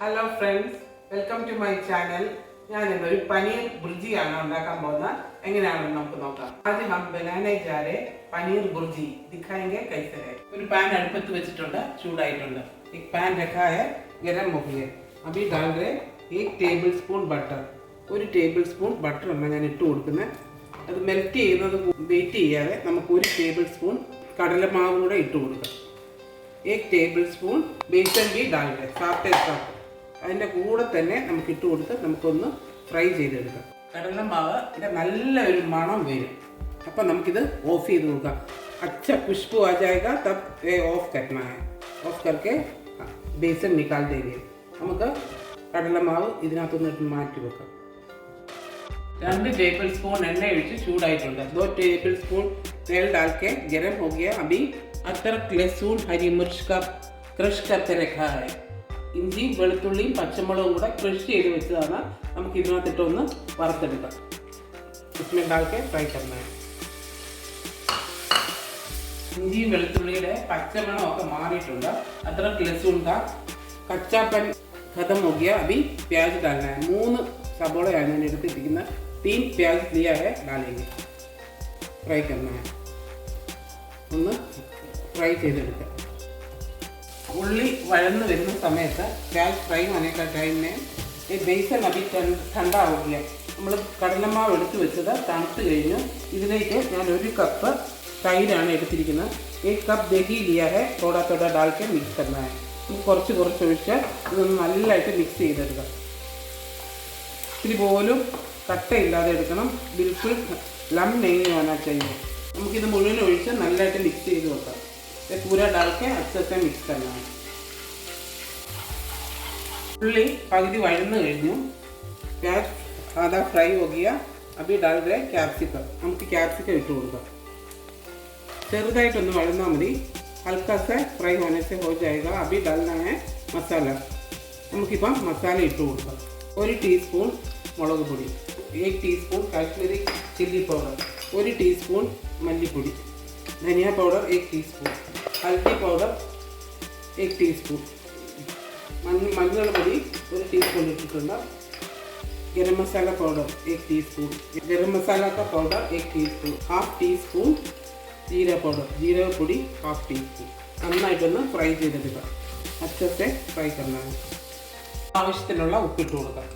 Hello friends, welcome to my channel. ഞാൻ ഇന്നൊരു പനീർ ഭുർജിയാണ് ഉണ്ടാക്കാൻ പോകുന്നത്. എങ്ങനെയാണെന്ന് നമുക്ക് നോക്കാം. ആദ്യം हम बनाने जा रहे पनीर भुर्जी दिखाएंगे कैसे है. ഒരു പാൻ അടുപ്പത്ത് വെച്ചിട്ടുണ്ട്, ചൂടായിട്ടുണ്ട്. एक पैन रखा है, गरम हो गया. अभी डाल रहे 1 टेबल स्पून बटर. ഒരു ടേബിൾ സ്പൂൺ ബട്ടർ ആണ് ഞാൻ ഇട്ട് കൊടുക്കുന്നത്. അത് മെൽറ്റ് ചെയ്യുന്നത് വെയിറ്റ് ചെയ്യാതെ നമുക്ക് 1 ടേബിൾ സ്പൂൺ കടലമാവ് കൂടെ ഇട്ട് കൊടുക്കാം. 1 ടേബിൾ സ്പൂൺ ബേസൻ भी डाल रहे साथ साथ. അതിൻ്റെ കൂടെ തന്നെ നമുക്ക് ഇട്ട് കൊടുത്ത് നമുക്കൊന്ന് ഫ്രൈ ചെയ്തെടുക്കാം. കടലമാവ് നല്ലൊരു മണം വരും. അപ്പം നമുക്കിത് ഓഫ് ചെയ്ത് കൊടുക്കാം. अच्छा खुशबू आ जाएगा तब ये ऑफ करना है. ऑफ करके बेसन निकाल देंगे. നമുക്ക് കടലമാവ് ഇതിനകത്തൊന്നിട്ട് മാറ്റി വെക്കാം. 2 ടേബിൾ സ്പൂൺ എണ്ണ ഒഴിച്ച് ചൂടായിട്ടുണ്ട്. 2 ടേബിൾ സ്പൂൺ तेल डाल के गरम हो गया. अभी अदरक लहसुन हरी मिर्च का क्रश करके रखा है. ഇഞ്ചിയും വെളുത്തുള്ളിയും പച്ചമുളകും കൂടെ ക്രഷ് ചെയ്ത് വെച്ചതാണ്. നമുക്ക് ഇതിനകത്തിട്ടൊന്ന് വറുത്തെടുക്കാം. इसमें डाल के फ्राई करना है. ഇഞ്ചിയും വെളുത്തുള്ളിയുടെ പച്ചമണമൊക്കെ മാറിയിട്ടുണ്ട്. अदरक लहसुन का कच्चापन खत्म हो गया. अभी प्याज डालना है. 3 സബോളയാണ് ഞാൻ എടുത്തിരിക്കുന്നത്. 3 प्याज लिया है, डालेंगे. फ्राई करना है. ഒന്ന് ഫ്രൈ ചെയ്തെടുക്കാം. उल्ली वळന്ന് വരുന്ന സമയത്ത് प्याज फ्राई होने का टाइम में ये बेसन अभी ठंडा हो गया. നമ്മൾ കടലമാവ് എടുത്ത് വെച്ചത് തണുത്ത് കഴിഞ്ഞു. ഇതിലേക്ക് ഞാൻ 1 കപ്പ് തൈരാണ് എടുത്തിരിക്കുന്നത്. 1 കപ്പ് ദഹി लिया है, थोड़ा थोड़ा डाल के मिक्स करना है. കുറച്ച് കുറച്ച് ഒഴിച്ച് ഇതൊന്ന് നല്ലതായിട്ട് മിക്സ് ചെയ്തെടുക്കാം. ഇത്തിരി പോലും കട്ടയില്ലാതെ എടുക്കണം. ബിൽക്കുൽ ലം നെയ് होना चाहिए. നമുക്കിത് മുഴുവൻ ഒഴിച്ച് നല്ലതായിട്ട് മിക്സ് ചെയ്ത് വെക്കാം. पूरा डाल के अच्छे से मिक्स करना है. उल्ली पगड़ी वळന്ന് കഴിഞ്ഞു. प्याज आधा फ्राई हो गया. अभी डाल रहे कैप्सिकम. നമുക്ക് कैप्सिकम ഇട്ട് കൊടുക്കാം. ചെറുതായിട്ടൊന്ന് വഴന്നാൽ മതി. हल्का से फ्राई होने से हो जाएगा. अभी डालना है मसाला. നമുക്കിപ്പോൾ മസാല ഇട്ട് കൊടുക്കാം. 1 ടീസ്പൂൺ മുളക് പൊടി, 1 teaspoon Kashmiri chilli powder, 1 teaspoon മല്ലിപ്പൊടി, धनिया पाउडर 1 टीस्पून, हल्दी पाउडर 1 टीस्पून, मंगल പൊടി 1 टीस्पून इट्टिट्टुंड. गरम मसाला पाउडर 1 टीस्पून, गरम मसाला का पाउडर 1 टीस्पून, हाफ टीस्पून जीरा पाउडर, जीरा പൊടി हाफ टीस्पून. നന്നായിട്ടൊന്ന് ഫ്രൈ ചെയ്തെടുക്കുക. अच्छे से फ्राई करना है. ആവശ്യത്തിനുള്ള ഉപ്പിട്ട് കൊടുക്കുക.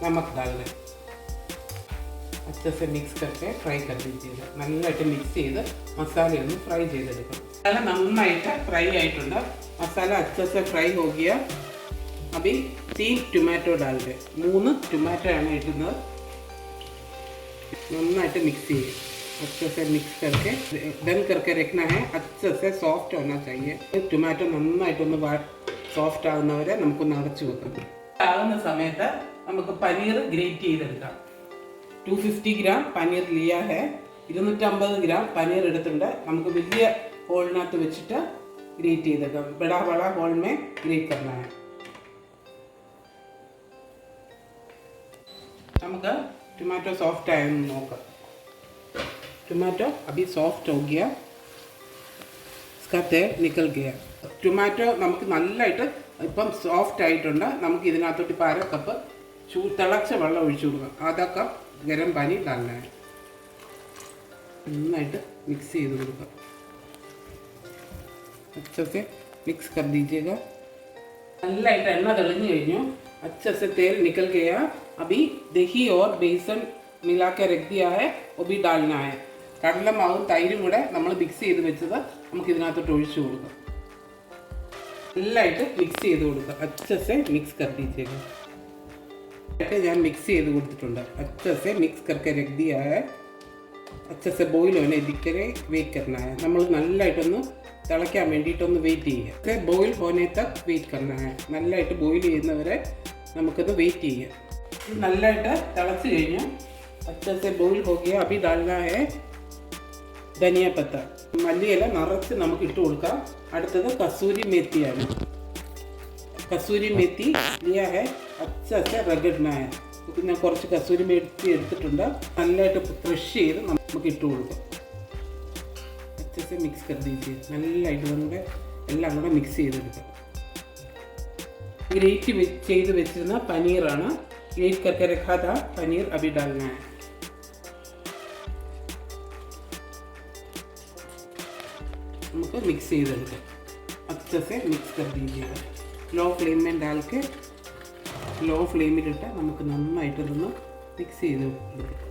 നമക്ക് डालना है. अच्छे से मिक्स करके फ्राई कर दीजिएगा. നന്നായിട്ട് മിക്സ് ചെയ്ത് മസാല ഒന്ന് ഫ്രൈ ചെയ്തെടുക്കണം. മസാല നന്നായിട്ട് ഫ്രൈ ആയിട്ടുണ്ട്. മസാല अच्छे से फ्राई हो गया. अभी 3 टमाटो डाल दे. 3 टमाटो ആണ് ഇടുന്നത്. നന്നായിട്ട് മിക്സ് ചെയ്യുക. अच्छे से मिक्स करके बंद करके रखना है. अच्छे से सॉफ्ट होना चाहिए. टमाटो നന്നായിട്ടൊന്ന് സോഫ്റ്റ് ആവുന്നവരെ നമുക്കൊന്ന് അടച്ചു വെക്കാം. ആകുന്ന സമയത്ത് നമുക്ക് പനീർ ഗ്രേറ്റ് ചെയ്തെടുക്കാം. 250 ഗ്രാം പനീർ लिया है. 250 ഗ്രാം പനീർ എടുത്തിട്ടുണ്ട്. നമുക്ക് വലിയ ഹോളിനകത്ത് വെച്ചിട്ട് ഗ്രേറ്റ് ചെയ്തെടുക്കാം. बड़ा वाला होल में ग्रेट करना है. നമുക്ക് टमाटो सॉफ्ट ആയെന്ന് നോക്കാം. टमाटो अभी सॉफ्ट हो गया. इसका तेल निकल गया. टमाटो നമുക്ക് നല്ലതായിട്ട് ഇപ്പം സോഫ്റ്റ് ആയിട്ടുണ്ട്. നമുക്ക് ഇതിനകത്തോട്ട് ഇപ്പോൾ 1/2 കപ്പ് തിളച്ച വെള്ളം ഒഴിച്ചു കൊടുക്കാം. आधा कप गरम पानी डालना है. नന്നായിട്ട് मिक्स ചെയ്ത് കൊടുക്കാം. अच्छे से मिक्स कर दीजिएगा. നല്ലതായിട്ട് എണ്ണ തെളിഞ്ഞു കഴിഞ്ഞു. अच्छे से तेल निकल गया. अभी दही और बेसन मिला के रख दिया है, वो भी डालना है. കടലമാവും തൈരും കൂടെ നമ്മൾ മിക്സ് ചെയ്ത് വെച്ചത് നമുക്ക് ഇതിനകത്തോട്ട് ഒഴിച്ചു കൊടുക്കാം. നല്ലതായിട്ട് മിക്സ് ചെയ്ത് കൊടുക്കാം. अच्छे से मिक्स कर दीजिएगा. ഞാൻ മിക്സ് ചെയ്ത് കൊടുത്തിട്ടുണ്ട്. अच्छे से मिक्स करके रख दिया है. अच्छे से बॉईल होने दिखरे वेट करना है. നമ്മൾ നല്ലതായിട്ടൊന്ന് തിളയ്ക്കാൻ വേണ്ടിയിട്ടൊന്ന് വെയിറ്റ് ചെയ്യുക. ബോയിൽ होने तक വെയിറ്റ് करना है. നല്ലതായിട്ട് ബോയിൽ ചെയ്യുന്നവരെ നമുക്കൊന്ന് വെയിറ്റ് ചെയ്യാം. നല്ലതായിട്ട് തിളച്ച് കഴിഞ്ഞു. अच्छे से बॉईल हो गया. अभी डालना है ധനിയ പത്ത. മല്ലിയില നിറച്ച് നമുക്ക് ഇട്ട് കൊടുക്കാം. അടുത്തത് കസൂരി മേത്തിയാണ്. കസൂരി മേത്തി लिया है. अच्छा से रगड़ना है. ഞാൻ കുറച്ച് കസൂരി മേത്തി എടുത്തിട്ടുണ്ട്. നല്ലതായിട്ട് ക്രഷ് ചെയ്ത് നമുക്ക് ഇട്ട് കൊടുക്കാം. अच्छे से मिक्स कर दीजिए. നല്ലതായിട്ട് നമ്മുടെ എല്ലാം കൂടെ മിക്സ് ചെയ്തെടുക്കാം. ഗ്രേറ്റ് ചെയ്ത് വെച്ചിരുന്ന പനീറാണ്. ഗ്രേറ്റ് करके रखा था पनीर अभी डालना है. നമുക്ക് മിക്സ് ചെയ്തെടുക്കാം. अच्छे से मिक्स कर दीजिएगा. लो फ्लेम में डाल के लो ഫ്ലെയിമിലിട്ട് നമുക്ക് നന്നായിട്ട് ഇതൊന്ന് മിക്സ് ചെയ്ത് എടുക്കാം.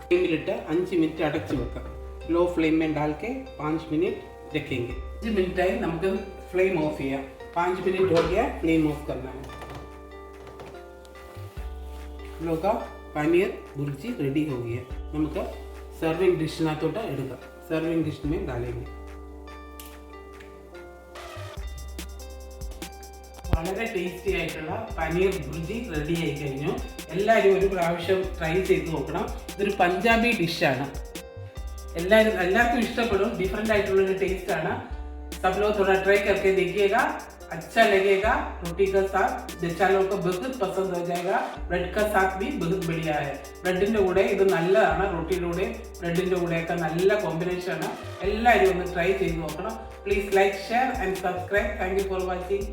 ഫ്ലെയിമിലിട്ട് 5 മിനിറ്റ് അടച്ചു വെക്കാം. लो फ्लेम में डाल के 5 मिनट रखेंगे. 5 मिनटाയി നമുക്ക് ഫ്ലെയിം ഓഫ് ചെയ്യാം. 5 मिनट हो गया, फ्लेम ऑफ करना है. हम लोग का पनीर भुर्जी रेडी हो गया. നമുക്ക് സർവിംഗ് ഡിഷിനകത്തോട്ട് എടുക്കാം. സർവിംഗ് ഡിഷ് में डालेंगे. വളരെ ടേസ്റ്റി ആയിട്ടുള്ള പനീർ ഭുർജി റെഡി ആയി കഴിഞ്ഞു. എല്ലാവരും ഒരു പ്രാവശ്യം ട്രൈ ചെയ്ത് നോക്കണം. ഇതൊരു പഞ്ചാബി ഡിഷാണ്. എല്ലാവർക്കും ഇഷ്ടപ്പെടും. ഡിഫറെൻ്റ് ആയിട്ടുള്ളൊരു ടേസ്റ്റ് ആണ്. सब लोग थोड़ा ट्राई करके देखिएगा, अच्छा लगेगा. रोटी का साथ बच्चा लोग को बहुत पसंद हो जाएगा. ब्रेड का साथ भी बहुत बढ़िया है. ബ്രെഡിൻ്റെ കൂടെ ഇത് നല്ലതാണ്. റൊട്ടിയുടെ കൂടെ ബ്രെഡിൻ്റെ കൂടെയൊക്കെ നല്ല കോമ്പിനേഷനാണ്. എല്ലാവരും ഒന്ന് ട്രൈ ചെയ്ത് നോക്കണം. Please like, share and subscribe. Thank you for watching.